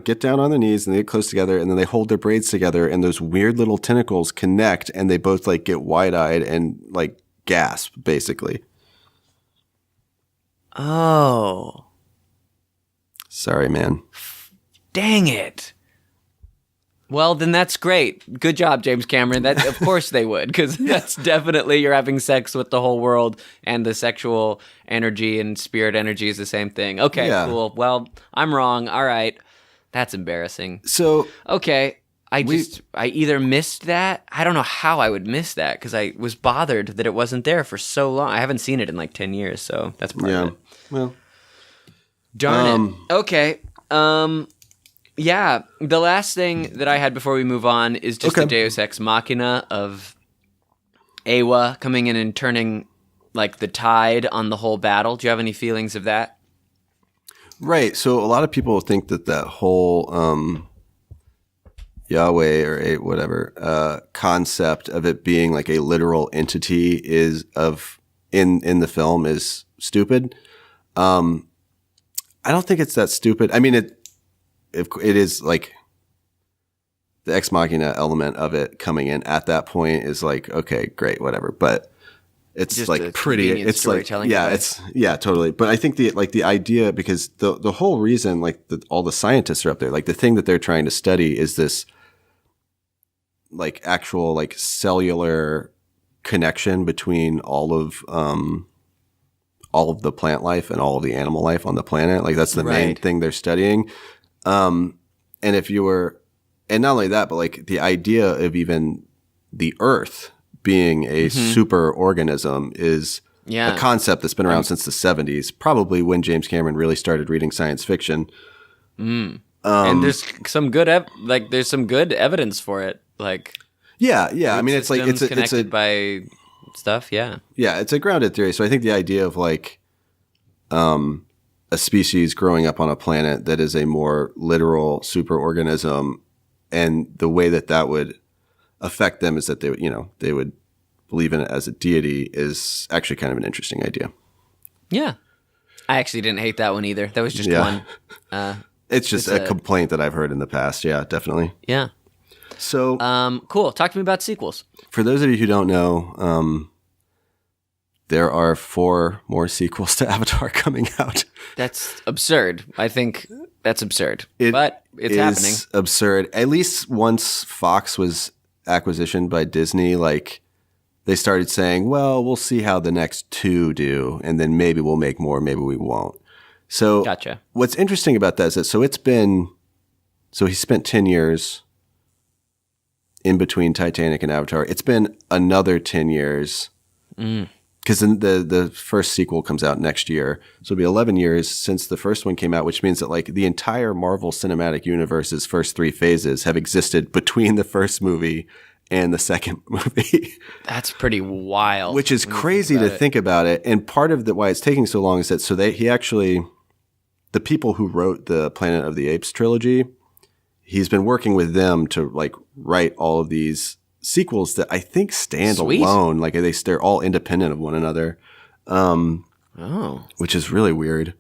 get down on their knees and they get close together and then they hold their braids together and those weird little tentacles connect and they both like get wide-eyed and like gasp, basically. Oh. Sorry, man. Dang it. Well, then that's great. Good job, James Cameron. That, of course they would, because that's definitely, you're having sex with the whole world, and the sexual energy and spirit energy is the same thing. Okay, cool. Well, I'm wrong. All right. That's embarrassing. So, okay. I either missed that. I don't know how I would miss that, because I was bothered that it wasn't there for so long. I haven't seen it in like 10 years, so that's part of it. Well, darn it. Okay. Yeah, the last thing that I had before we move on is just the Deus Ex Machina of Awa coming in and turning like the tide on the whole battle. Do you have any feelings of that? Right. So a lot of people think that whole Yahweh or whatever concept of it being like a literal entity in the film is stupid. I don't think it's that stupid. I mean, it is like the Ex Machina element of it coming in at that point is like, okay, great, whatever. But it's just like pretty, it's like, totally. But I think the idea, because the whole reason, like all the scientists are up there, like the thing that they're trying to study is this like actual like cellular connection between all of the plant life and all of the animal life on the planet. Like that's the main thing they're studying. And not only that, but like the idea of even the Earth being a super organism is a concept that's been around since the 70s, probably when James Cameron really started reading science fiction. And there's some good there's some good evidence for it. Like yeah. I mean, it's like it's connected by stuff. Yeah, it's a grounded theory. So I think the idea of like a species growing up on a planet that is a more literal superorganism, and the way that would affect them is that they would believe in it as a deity is actually kind of an interesting idea. Yeah. I actually didn't hate that one either. That was just one. It's just a complaint that I've heard in the past. Yeah, definitely. Yeah. So, cool. Talk to me about sequels. For those of you who don't know, there are 4 more sequels to Avatar coming out. That's absurd. I think that's absurd. But it's happening. It's absurd. At least once Fox was acquisitioned by Disney, like they started saying, well, we'll see how the next 2 do, and then maybe we'll make more, maybe we won't. So gotcha. What's interesting about that is that he spent 10 years in between Titanic and Avatar. It's been another 10 years because the first sequel comes out next year. So it'll be 11 years since the first one came out, which means that like the entire Marvel Cinematic Universe's first 3 phases have existed between the first movie and the second movie. That's pretty wild. Which is crazy to think about it. And part of why it's taking so long is that the people who wrote the Planet of the Apes trilogy, he's been working with them to like write all of these sequels that I think stand alone. Like they're all independent of one another. Which is really weird.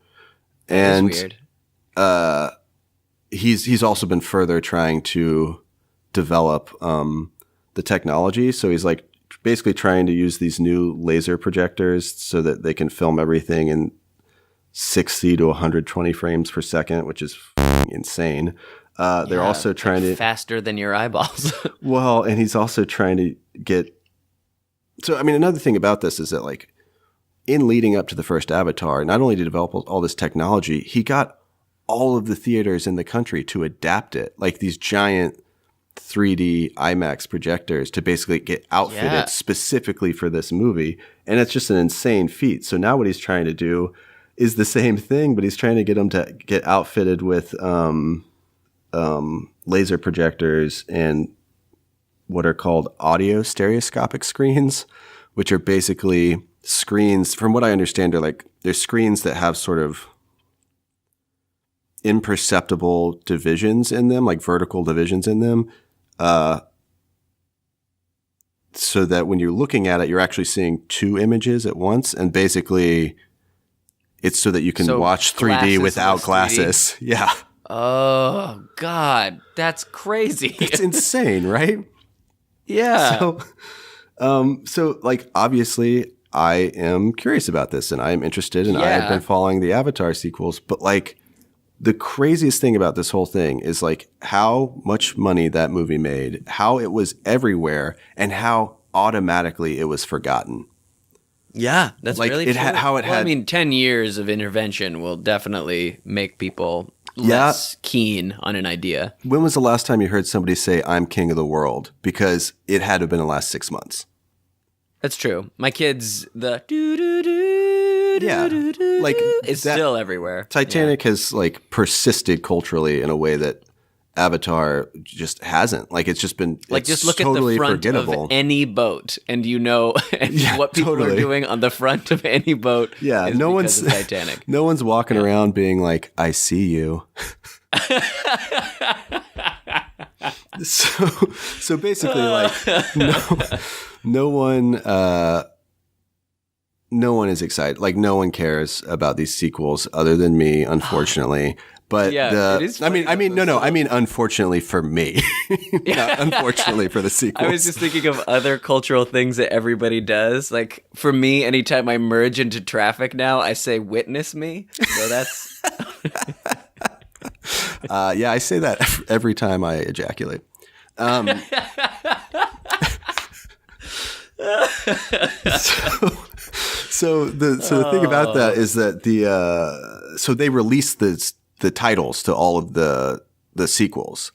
And that is weird. He's also been further trying to develop the technology. So he's like basically trying to use these new laser projectors so that they can film everything in 60 to 120 frames per second, which is insane. They're also trying to faster than your eyeballs. Well, and he's also trying to get. So, I mean, another thing about this is that like in leading up to the first Avatar, not only to develop all this technology, he got all of the theaters in the country to adapt it, like these giant 3D IMAX projectors to basically get outfitted specifically for this movie. And it's just an insane feat. So now what he's trying to do is the same thing, but he's trying to get them to get outfitted with laser projectors and what are called audio stereoscopic screens, which are basically screens, from what I understand, they're screens that have sort of imperceptible divisions in them, like vertical divisions in them, so that when you're looking at it, you're actually seeing 2 images at once. And basically it's so that you can watch 3D without glasses. 3D? Yeah. Oh, God. That's crazy. It's insane, right? Yeah. So like, obviously I am curious about this and I am interested and I have been following the Avatar sequels, but like the craziest thing about this whole thing is like how much money that movie made, how it was everywhere, and how automatically it was forgotten. Yeah, that's like really true. I mean, 10 years of intervention will definitely make people less keen on an idea. When was the last time you heard somebody say, I'm king of the world? Because it had to have been the last 6 months. That's true. My kids, the do-do-do, like it's still everywhere. Titanic has like persisted culturally in a way that Avatar just hasn't. Like it's just been like just look totally at the front of any boat, and you know what people are doing on the front of any boat. Yeah, is no one's Titanic. No one's walking around being like, "I see you." So basically, like no one is excited. Like no one cares about these sequels other than me, unfortunately. But I mean, unfortunately for me, not unfortunately for the sequels. I was just thinking of other cultural things that everybody does. Like for me, anytime I merge into traffic now, I say "witness me." So that's. I say that every time I ejaculate. So the thing about that is that so they released the titles to all of the sequels,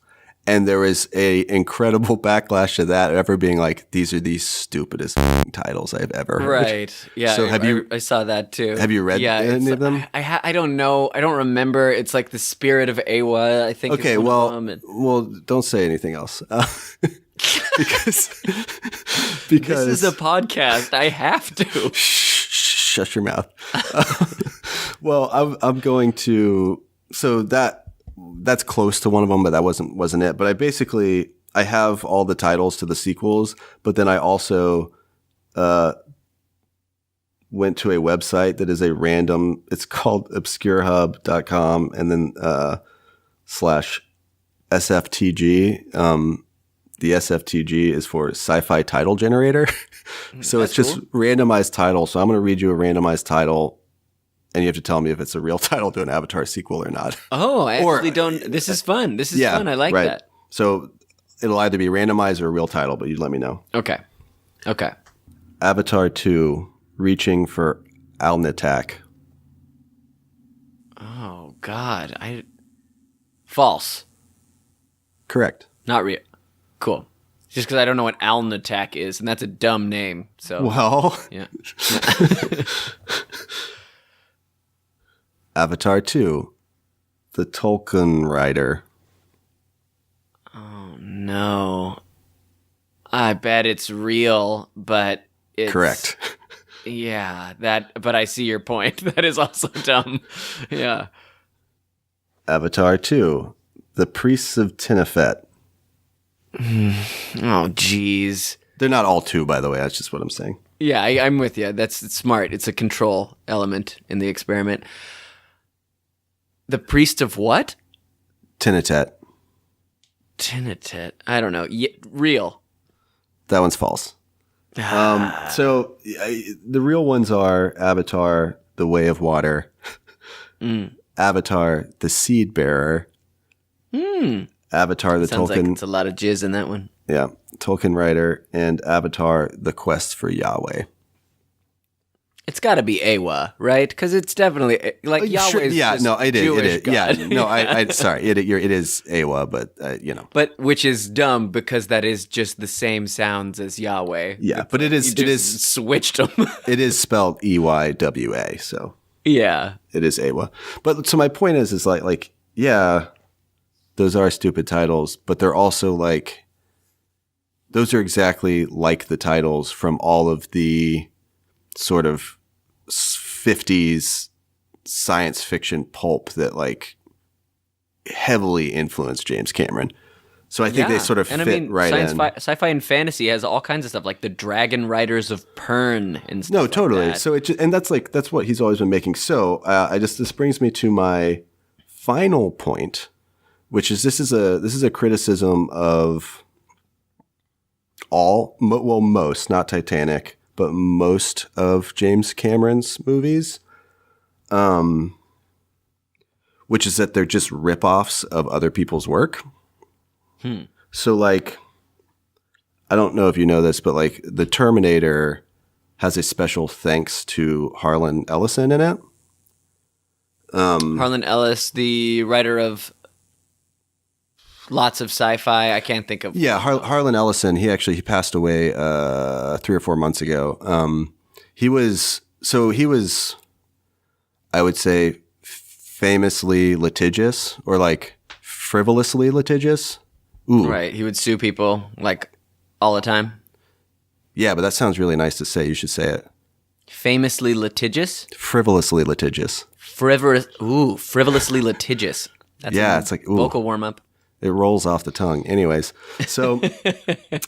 And there was a incredible backlash to that, ever being like, these are the stupidest titles I've ever heard. Right. Yeah. So I saw that too. Have you read any of them? I don't know. I don't remember. It's like the spirit of Awa, I think. Okay, is one well, of them. well, don't say anything else. Because This is a podcast. I have to. Shut your mouth. Well, I'm going to. So that's close to one of them, but that wasn't it. But I have all the titles to the sequels, but then I also went to a website that is a random. It's called obscurehub.com and then /SFTG. The SFTG is for Sci-Fi Title Generator. So it's just randomized titles. So I'm going to read you a randomized title, and you have to tell me if it's a real title to an Avatar sequel or not. Oh, I actually don't. This is fun. This is fun. I like that. So it'll either be randomized or a real title, but you let me know. Okay. Avatar 2, Reaching for Alnitak. Oh, God. False. Correct. Not real. Cool. Just because I don't know what Alnitak is, and that's a dumb name. So well, yeah. Avatar 2, The Tolkien Rider. Oh no! I bet it's real, but it's correct. Yeah, But I see your point. That is also dumb. Yeah. Avatar 2, The Priests of Tinefet. Oh, jeez. They're not all two, by the way. That's just what I'm saying. Yeah, I'm with you. It's smart. It's a control element in the experiment. The priest of what? Tinitet. I don't know. Real. That one's false. So the real ones are Avatar, The Way of Water, Avatar, The Seed Bearer, Avatar, the Sounds Tolkien. Like it's a lot of jizz in that one. Yeah, Tolkien Rider, and Avatar, The Quest for Yahweh. It's got to be Awa, right? Because it's definitely like Yahweh. Sure, yeah, just no, it is. Jewish It is. God. Yeah, no, I sorry, it is Awa, but you know. But which is dumb because that is just the same sounds as Yahweh. Yeah, but it is. You It just is. switched them. It is spelled EYWA, so Yeah. it is Awa. But so my point is like yeah, those are stupid titles, but they're also like those are exactly like the titles from all of the sort of 50s science fiction pulp that like heavily influenced James Cameron. So I think they sort of fit right in. Sci-fi and fantasy has all kinds of stuff like the Dragon Riders of Pern and stuff. No, totally. Like that. So and that's what he's always been making. So this brings me to my final point, which is this is a criticism of most, not Titanic, but most of James Cameron's movies, which is that they're just ripoffs of other people's work. So like, I don't know if you know this, but like the Terminator has a special thanks to Harlan Ellison in it. Harlan Ellis, the writer of lots of sci-fi. I can't think of. Yeah, Harlan Ellison. He passed away 3 or 4 months ago. He was, I would say, famously litigious or like frivolously litigious. Ooh. Right. He would sue people like all the time. Yeah, but that sounds really nice to say. You should say it. Famously litigious. Frivolously litigious. Frivolously litigious. That's it's like vocal warm up. It rolls off the tongue. Anyways, so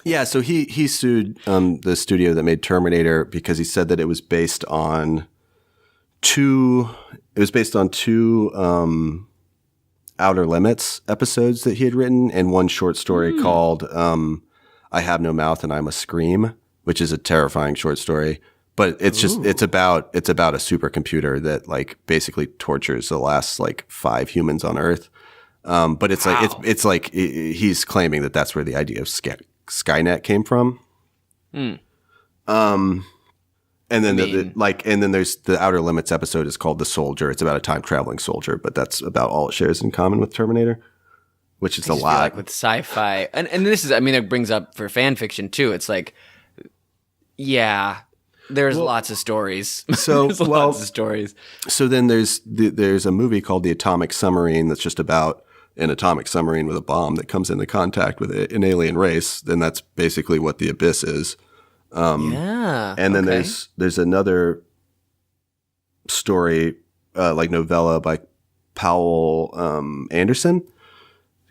yeah, so he sued the studio that made Terminator because he said that it was based on two Outer Limits episodes that he had written and one short story called I Have No Mouth and I Must Scream, which is a terrifying short story. But it's just it's about a supercomputer that like basically tortures the last like 5 humans on Earth. But it's like it's he's claiming that that's where the idea of Skynet came from. And then and then there's the Outer Limits episode is called The Soldier. It's about a time traveling soldier, but that's about all it shares in common with Terminator. which is I a just feel lot. like with sci-fi, and this is, I mean, it brings up for fan fiction too. It's like, yeah, there's lots of stories. So, there's lots of stories. So then there's a movie called The Atomic Submarine that's just about an atomic submarine with a bomb that comes into contact with an alien race. Then that's basically what The Abyss is. Yeah. And then there's another story, like novella by Powell Anderson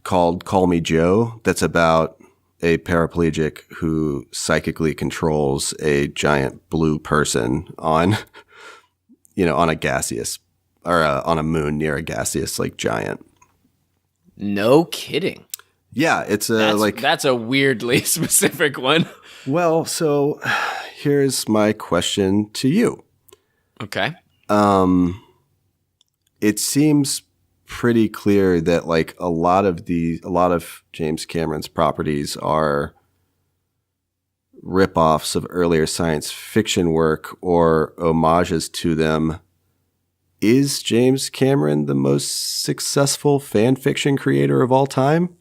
called Call Me Joe, that's about a paraplegic who psychically controls a giant blue person on, on a gaseous or on a moon near a gaseous like giant. No kidding. Yeah, it's that's a weirdly specific one. Well, so here's my question to you. Okay. It seems pretty clear that like a lot of James Cameron's properties are rip-offs of earlier science fiction work or homages to them. Is James Cameron the most successful fan fiction creator of all time?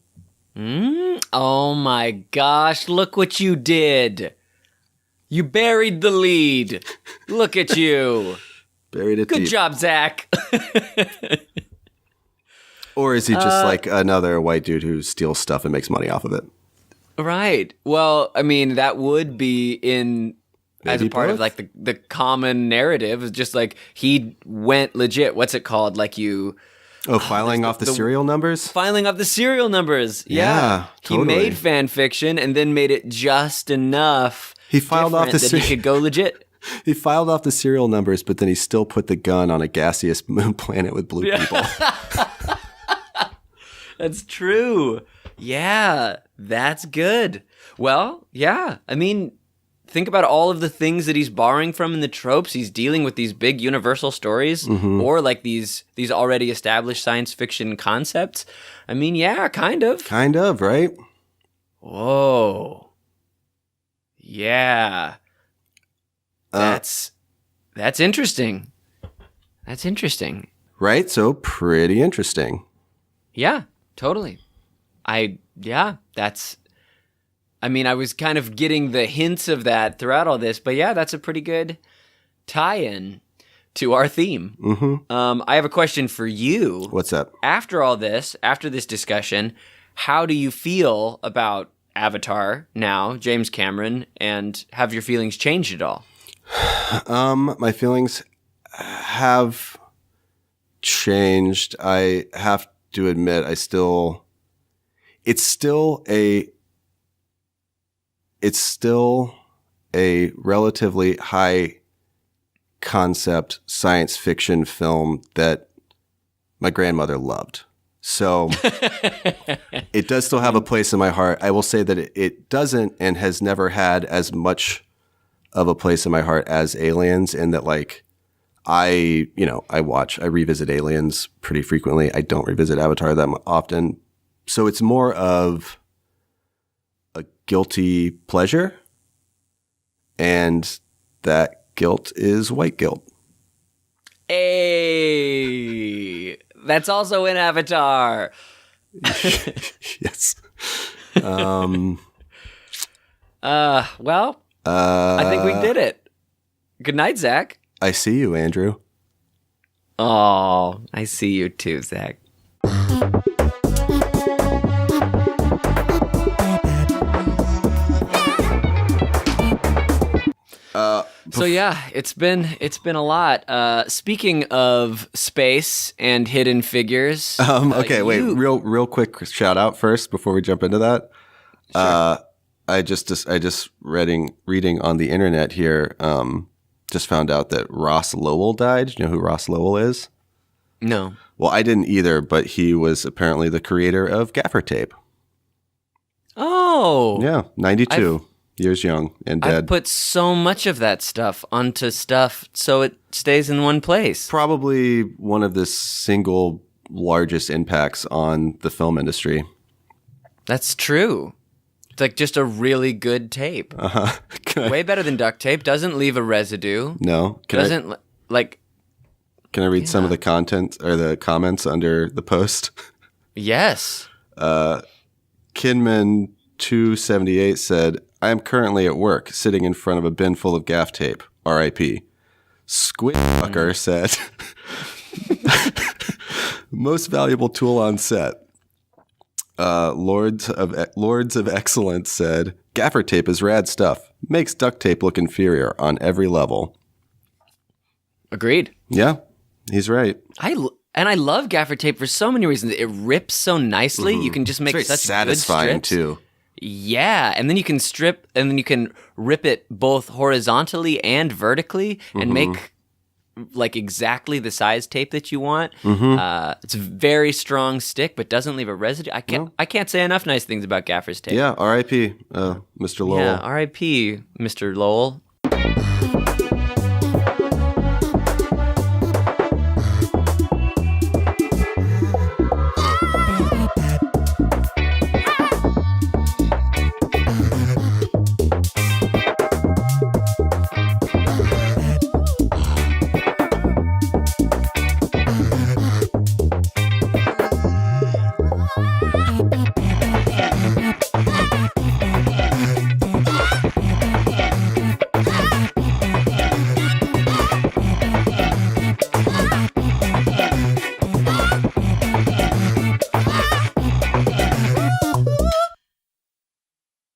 Oh my gosh, look what you did. You buried the lead. Look at you. Buried it Good deep. job, Zach. Or is he just like another white dude who steals stuff and makes money off of it? Right. Well, I mean, that would be in as a Maybe part of both? like the common narrative. It's just like he went legit. What's it called? Like you Filing off the serial numbers? filing off the serial numbers. Yeah, He totally. made fan fiction and then made it just enough. He filed off different that he could go legit. He filed off the serial numbers, but then he still put the gun on a gaseous moon planet with blue people. That's true. Yeah, that's good. Well, yeah. I mean, think about all of the things that he's borrowing from in the tropes. He's dealing with these big universal stories or like these already established science fiction concepts. I mean, yeah, kind of. Kind of, right? Whoa. Yeah. That's interesting. That's interesting. Right? So pretty interesting. Yeah, totally. I was kind of getting the hints of that throughout all this, but yeah, that's a pretty good tie-in to our theme. Mm-hmm. I have a question for you. What's up? After all this, after this discussion, how do you feel about Avatar now, James Cameron, and have your feelings changed at all? My feelings have changed. I have to admit, it's still a relatively high concept science fiction film that my grandmother loved. So it does still have a place in my heart. I will say that it doesn't and has never had as much of a place in my heart as Aliens, in that like I revisit Aliens pretty frequently. I don't revisit Avatar that often. So it's more of a guilty pleasure, and that guilt is white guilt. Hey, that's also in Avatar. Yes. Well, I think we did it. Good night, Zach. I see you, Andrew. Oh, I see you too, Zach. So yeah, it's been a lot. Speaking of space and hidden figures. Okay, wait, real quick shout out first before we jump into that. Sure. I just reading on the internet here. Just found out that Ross Lowell died. Do you know who Ross Lowell is? No. Well, I didn't either, but he was apparently the creator of gaffer tape. Oh. Yeah, 92 years young and dead. I've put so much of that stuff onto stuff so it stays in one place. Probably one of the single largest impacts on the film industry. That's true. It's like just a really good tape. Uh-huh. Way better than duct tape. Doesn't leave a residue. No. Can I read some of the content or the comments under the post? Yes. Kinman 278 said, I am currently at work, sitting in front of a bin full of gaff tape. R.I.P. Squidfucker said, most valuable tool on set. Lords of Excellence said, gaffer tape is rad stuff. Makes duct tape look inferior on every level. Agreed. Yeah, he's right. I love gaffer tape for so many reasons. It rips so nicely. You can just make It's very such satisfying good strips. too. Yeah, and then you can strip, and then you can rip it both horizontally and vertically, and make like exactly the size tape that you want. It's a very strong stick, but doesn't leave a residue. I can't say enough nice things about gaffer's tape. Yeah, R.I.P. Mr. Lowell. Yeah, R.I.P. Mr. Lowell.